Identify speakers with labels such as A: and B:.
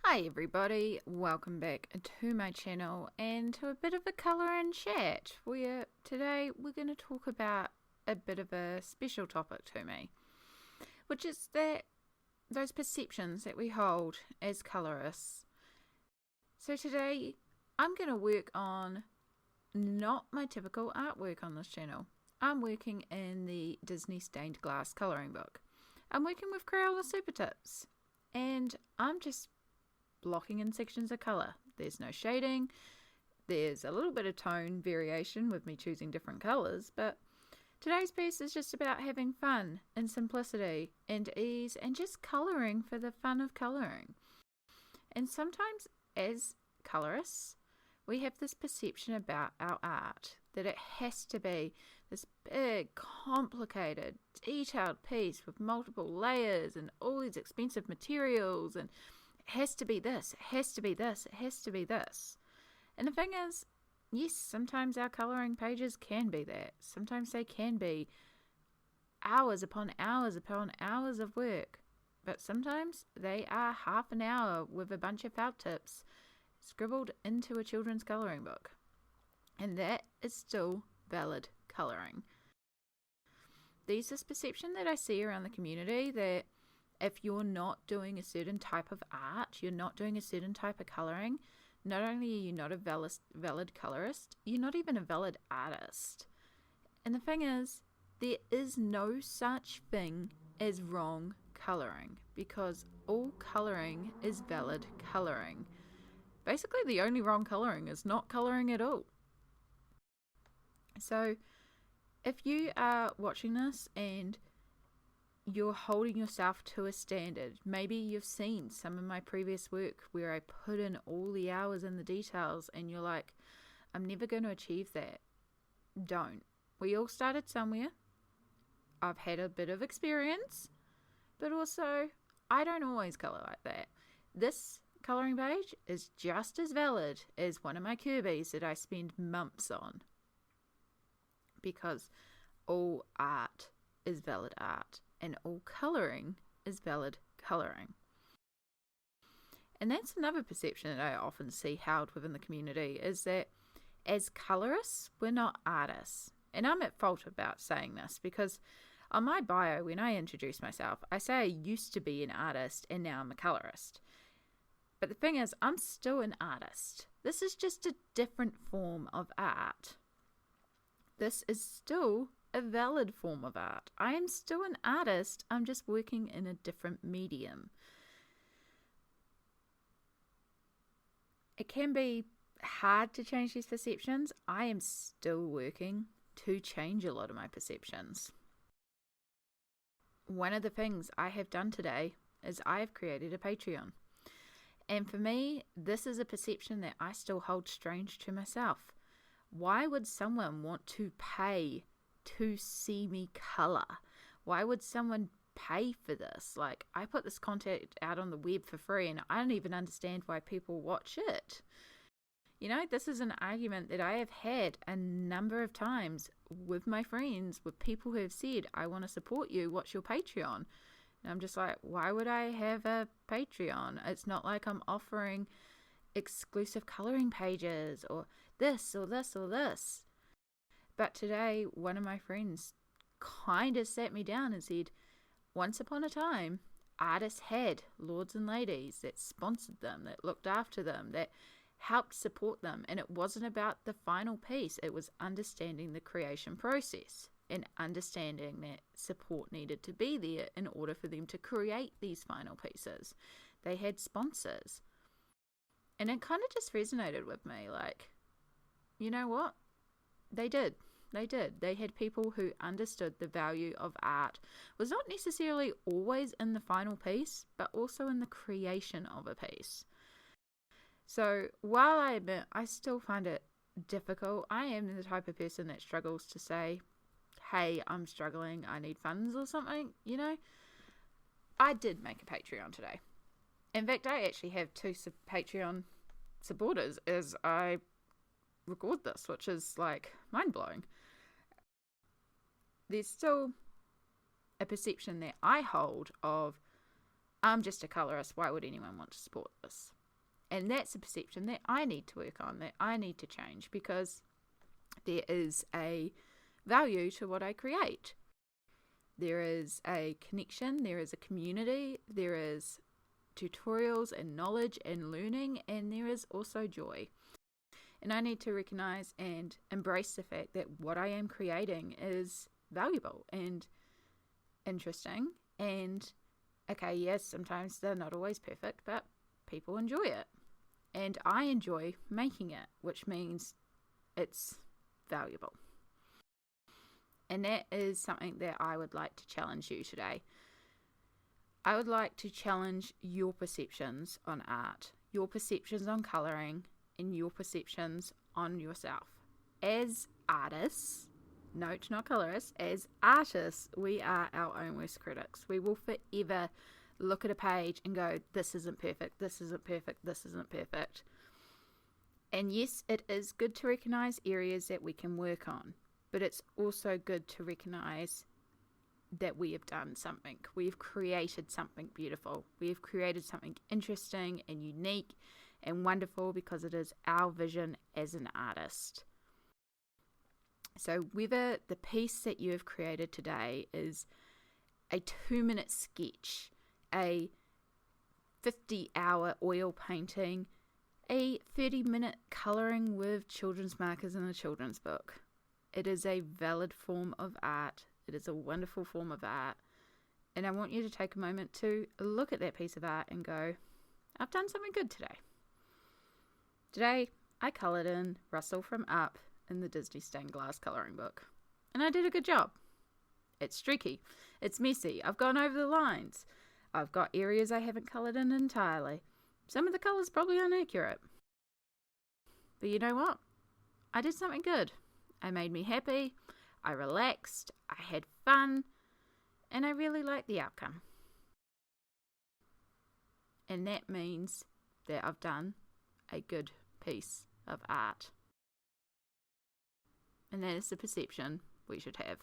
A: Hi everybody, welcome back to my channel and to a bit of a colour and chat where today we're going to talk about a bit of a special topic to me, which is that those perceptions that we hold as colourists. So today I'm going to work on not my typical artwork on this channel. I'm working in the Disney Stained Glass colouring book. I'm working with Crayola Super Tips and I'm just blocking in sections of colour. There's no shading, there's a little bit of tone variation with me choosing different colours, but today's piece is just about having fun and simplicity and ease and just colouring for the fun of colouring. And sometimes as colourists we have this perception about our art that it has to be this big, complicated, detailed piece with multiple layers and all these expensive materials, and it has to be this, it has to be this, it has to be this. And the thing is, yes, sometimes our colouring pages can be that. Sometimes they can be hours upon hours upon hours of work. But sometimes they are half an hour with a bunch of felt tips scribbled into a children's colouring book. And that is still valid colouring. There's this perception that I see around the community that if you're not doing a certain type of art, you're not doing a certain type of colouring, not only are you not a valid colourist, you're not even a valid artist. And the thing is, there is no such thing as wrong colouring, because all colouring is valid colouring. Basically, the only wrong colouring is not colouring at all. So, if you are watching this and you're holding yourself to a standard, maybe you've seen some of my previous work where I put in all the hours and the details and you're like, I'm never going to achieve that. Don't. We all started somewhere. I've had a bit of experience, but also I don't always colour like that. This colouring page is just as valid as one of my Kirby's that I spend months on, because all art is valid art and all colouring is valid colouring. And that's another perception that I often see held within the community, is that as colourists, we're not artists. And I'm at fault about saying this, because on my bio, when I introduce myself, I say I used to be an artist and now I'm a colourist. But the thing is, I'm still an artist. This is just a different form of art. This is still a valid form of art. I am still an artist, I'm just working in a different medium. It can be hard to change these perceptions. I am still working to change a lot of my perceptions. One of the things I have done today is I have created a Patreon. And for me, this is a perception that I still hold strange to myself. Why would someone want to pay to see me colour? Why would someone pay for this? Like, I put this content out on the web for free and I don't even understand why people watch it. You know, this is an argument that I have had a number of times with my friends, with people who have said, I want to support you, what's your Patreon? And I'm just like, why would I have a Patreon? It's not like I'm offering exclusive colouring pages or this or this or this. But today, one of my friends kind of sat me down and said, once upon a time, artists had lords and ladies that sponsored them, that looked after them, that helped support them. And it wasn't about the final piece. It was understanding the creation process and understanding that support needed to be there in order for them to create these final pieces. They had sponsors. And it kind of just resonated with me, like, you know what? They did. They did. They had people who understood the value of art was not necessarily always in the final piece, but also in the creation of a piece. So while I admit I still find it difficult, I am the type of person that struggles to say, hey, I'm struggling, I need funds or something, you know. I did make a Patreon today. In fact, I actually have 2 Patreon supporters as I record this, which is like mind-blowing. There's still a perception that I hold of I'm just a colorist. Why would anyone want to support this? And that's a perception that I need to work on, that I need to change, because there is a value to what I create. There is a connection, there is a community, there is tutorials and knowledge and learning, and there is also joy. And I need to recognize and embrace the fact that what I am creating is valuable and interesting. And okay, yes, sometimes they're not always perfect, but people enjoy it. And I enjoy making it, which means it's valuable. And that is something that I would like to challenge you today. I would like to challenge your perceptions on art, your perceptions on colouring, and your perceptions on yourself. As artists, note, not colourists, as artists, we are our own worst critics. We will forever look at a page and go, this isn't perfect, this isn't perfect, this isn't perfect. And yes, it is good to recognise areas that we can work on, but it's also good to recognise that we have done something. We've created something beautiful. We've created something interesting and unique and wonderful, because it is our vision as an artist. So whether the piece that you have created today is a 2-minute sketch, a 50-hour oil painting, a 30-minute colouring with children's markers in a children's book, it is a valid form of art. It is a wonderful form of art. And I want you to take a moment to look at that piece of art and go, I've done something good today. Today, I coloured in Russell from Up in the Disney stained glass colouring book. And I did a good job. It's streaky. It's messy. I've gone over the lines. I've got areas I haven't coloured in entirely. Some of the colours probably inaccurate. But you know what? I did something good. It made me happy. I relaxed. I had fun. And I really liked the outcome. And that means that I've done a good piece of art. And that is the perception we should have.